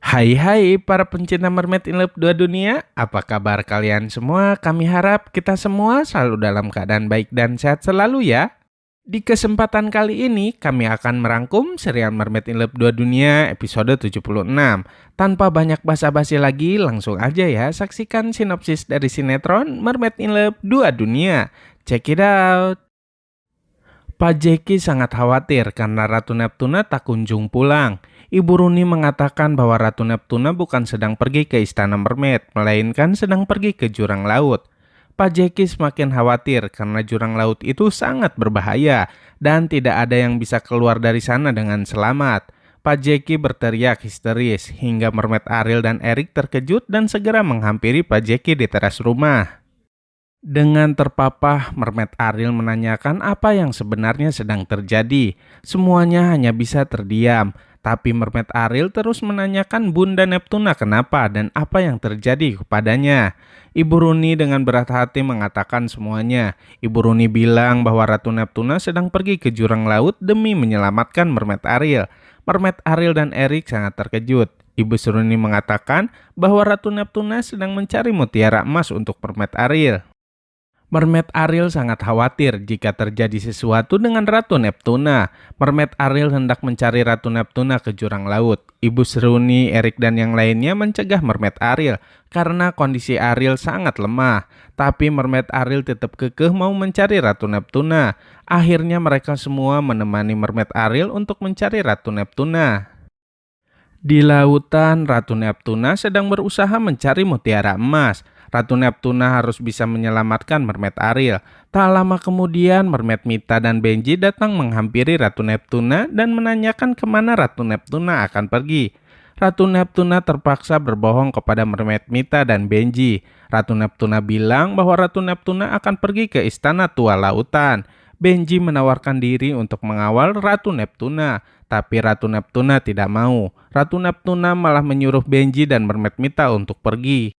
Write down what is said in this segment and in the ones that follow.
Hai para pencinta Mermaid in Love 2 dunia, apa kabar kalian semua? Kami harap kita semua selalu dalam keadaan baik dan sehat selalu ya. Di kesempatan kali ini kami akan merangkum serial Mermaid in Love 2 dunia episode 76. Tanpa banyak basa-basi lagi, langsung aja ya saksikan sinopsis dari sinetron Mermaid in Love 2 dunia. Check it out. Pak Jeki sangat khawatir karena Ratu Neptuna tak kunjung pulang. Ibu Runi mengatakan bahwa Ratu Neptuna bukan sedang pergi ke Istana Mermaid, melainkan sedang pergi ke jurang laut. Pak Jeki semakin khawatir karena jurang laut itu sangat berbahaya dan tidak ada yang bisa keluar dari sana dengan selamat. Pak Jeki berteriak histeris hingga Mermaid Ariel dan Eric terkejut dan segera menghampiri Pak Jeki di teras rumah. Dengan terpapah, Mermaid Ariel menanyakan apa yang sebenarnya sedang terjadi. Semuanya hanya bisa terdiam, tapi Mermaid Ariel terus menanyakan Bunda Neptuna kenapa dan apa yang terjadi kepadanya. Ibu Runi dengan berat hati mengatakan semuanya. Ibu Runi bilang bahwa Ratu Neptuna sedang pergi ke jurang laut demi menyelamatkan Mermaid Ariel. Mermaid Ariel dan Eric sangat terkejut. Ibu Runi mengatakan bahwa Ratu Neptuna sedang mencari mutiara emas untuk Mermaid Ariel. Mermaid Ariel sangat khawatir jika terjadi sesuatu dengan Ratu Neptuna. Mermaid Ariel hendak mencari Ratu Neptuna ke jurang laut. Ibu Seruni, Eric dan yang lainnya mencegah Mermaid Ariel karena kondisi Ariel sangat lemah. Tapi Mermaid Ariel tetap kekeh mau mencari Ratu Neptuna. Akhirnya mereka semua menemani Mermaid Ariel untuk mencari Ratu Neptuna. Di lautan, Ratu Neptuna sedang berusaha mencari mutiara emas. Ratu Neptuna harus bisa menyelamatkan Mermaid Ariel. Tak lama kemudian, Mermaid Mita dan Benji datang menghampiri Ratu Neptuna dan menanyakan kemana Ratu Neptuna akan pergi. Ratu Neptuna terpaksa berbohong kepada Mermaid Mita dan Benji. Ratu Neptuna bilang bahwa Ratu Neptuna akan pergi ke Istana Tua Lautan. Benji menawarkan diri untuk mengawal Ratu Neptuna, tapi Ratu Neptuna tidak mau. Ratu Neptuna malah menyuruh Benji dan Mermaid Mita untuk pergi.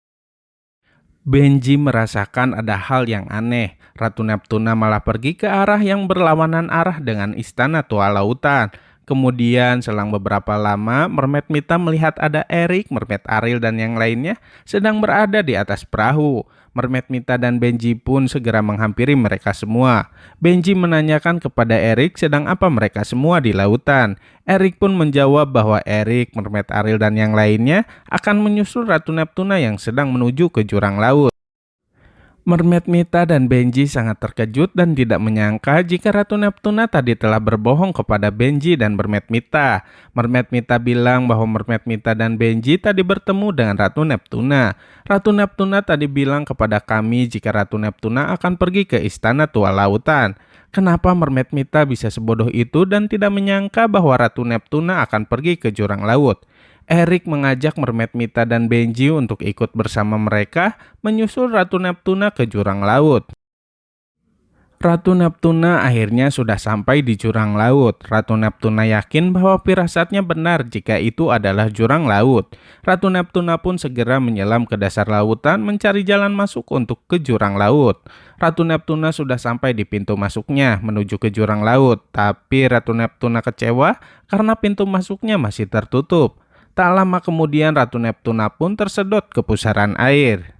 Benji merasakan ada hal yang aneh. Ratu Neptuna malah pergi ke arah yang berlawanan arah dengan Istana Tua Lautan. Kemudian selang beberapa lama, Mermaid Mita melihat ada Eric, Mermaid Ariel dan yang lainnya sedang berada di atas perahu. Mermaid Mita dan Benji pun segera menghampiri mereka semua. Benji menanyakan kepada Eric sedang apa mereka semua di lautan. Eric pun menjawab bahwa Eric, Mermaid Ariel dan yang lainnya akan menyusul Ratu Neptuna yang sedang menuju ke jurang laut. Mermaid Mita dan Benji sangat terkejut dan tidak menyangka jika Ratu Neptuna tadi telah berbohong kepada Benji dan Mermaid Mita. Mermaid Mita bilang bahwa Mermaid Mita dan Benji tadi bertemu dengan Ratu Neptuna. Ratu Neptuna tadi bilang kepada kami jika Ratu Neptuna akan pergi ke Istana Tua Lautan. Kenapa Mermaid Mita bisa sebodoh itu dan tidak menyangka bahwa Ratu Neptuna akan pergi ke jurang laut? Eric mengajak Mermaid Mita dan Benji untuk ikut bersama mereka menyusul Ratu Neptuna ke jurang laut. Ratu Neptuna akhirnya sudah sampai di jurang laut. Ratu Neptuna yakin bahwa firasatnya benar jika itu adalah jurang laut. Ratu Neptuna pun segera menyelam ke dasar lautan mencari jalan masuk untuk ke jurang laut. Ratu Neptuna sudah sampai di pintu masuknya menuju ke jurang laut, tapi Ratu Neptuna kecewa karena pintu masuknya masih tertutup. Tak lama kemudian Ratu Neptuna pun tersedot ke pusaran air.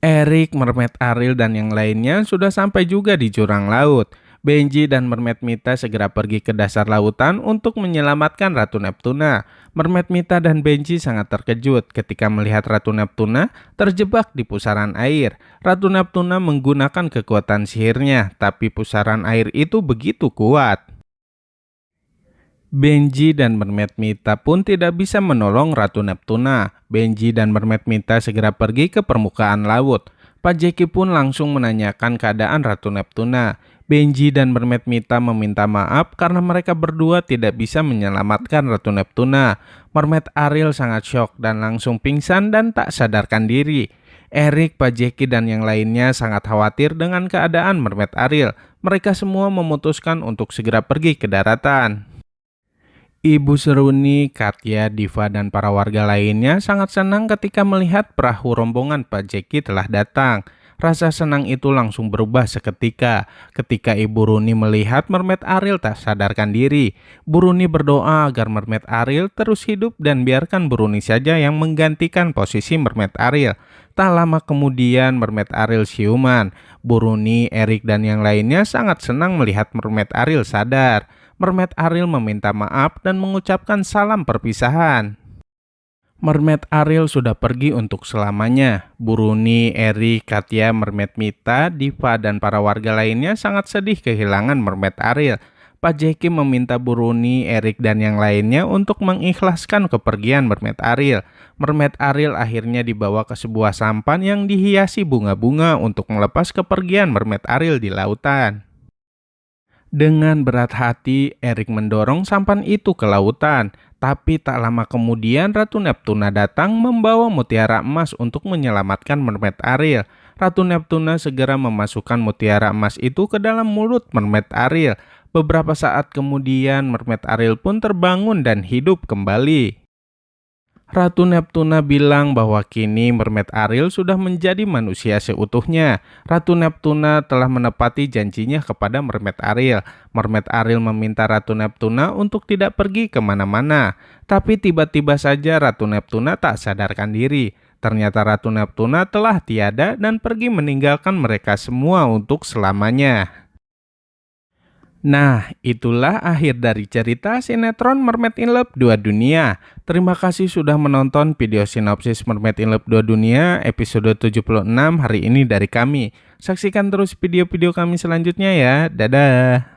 Eric, Mermaid Ariel dan yang lainnya sudah sampai juga di jurang laut. Benji dan Mermaid Mita segera pergi ke dasar lautan untuk menyelamatkan Ratu Neptuna. Mermaid Mita dan Benji sangat terkejut ketika melihat Ratu Neptuna terjebak di pusaran air. Ratu Neptuna menggunakan kekuatan sihirnya, tapi pusaran air itu begitu kuat. Benji dan Mermaid Mita pun tidak bisa menolong Ratu Neptuna. Benji dan Mermaid Mita segera pergi ke permukaan laut. Pak Jeki pun langsung menanyakan keadaan Ratu Neptuna. Benji dan Mermaid Mita meminta maaf karena mereka berdua tidak bisa menyelamatkan Ratu Neptuna. Mermaid Ariel sangat syok dan langsung pingsan dan tak sadarkan diri. Eric, Pak Jeki dan yang lainnya sangat khawatir dengan keadaan Mermaid Ariel. Mereka semua memutuskan untuk segera pergi ke daratan. Ibu Seruni, Katya, Diva, dan para warga lainnya sangat senang ketika melihat perahu rombongan Pak Jeki telah datang. Rasa senang itu langsung berubah seketika ketika Ibu Runi melihat Mermaid Ariel tak sadarkan diri. Bu Runi berdoa agar Mermaid Ariel terus hidup dan biarkan Bu Runi saja yang menggantikan posisi Mermaid Ariel. Tak lama kemudian Mermaid Ariel siuman. Bu Runi, Eric, dan yang lainnya sangat senang melihat Mermaid Ariel sadar. Mermaid Ariel meminta maaf dan mengucapkan salam perpisahan. Mermaid Ariel sudah pergi untuk selamanya. Bu Runi, Eric, Katya, Mermaid Mita, Diva, dan para warga lainnya sangat sedih kehilangan Mermaid Ariel. Pak Jeki meminta Bu Runi, Eric, dan yang lainnya untuk mengikhlaskan kepergian Mermaid Ariel. Mermaid Ariel akhirnya dibawa ke sebuah sampan yang dihiasi bunga-bunga untuk melepas kepergian Mermaid Ariel di lautan. Dengan berat hati, Eric mendorong sampan itu ke lautan. Tapi tak lama kemudian Ratu Neptuna datang membawa mutiara emas untuk menyelamatkan Mermaid Ariel. Ratu Neptuna segera memasukkan mutiara emas itu ke dalam mulut Mermaid Ariel. Beberapa saat kemudian Mermaid Ariel pun terbangun dan hidup kembali. Ratu Neptuna bilang bahwa kini Mermaid Ariel sudah menjadi manusia seutuhnya. Ratu Neptuna telah menepati janjinya kepada Mermaid Ariel. Mermaid Ariel meminta Ratu Neptuna untuk tidak pergi kemana-mana. Tapi tiba-tiba saja Ratu Neptuna tak sadarkan diri. Ternyata Ratu Neptuna telah tiada dan pergi meninggalkan mereka semua untuk selamanya. Nah, itulah akhir dari cerita sinetron Mermaid in Love 2 Dunia. Terima kasih sudah menonton video sinopsis Mermaid in Love 2 Dunia episode 76 hari ini dari kami. Saksikan terus video-video kami selanjutnya ya. Dadah!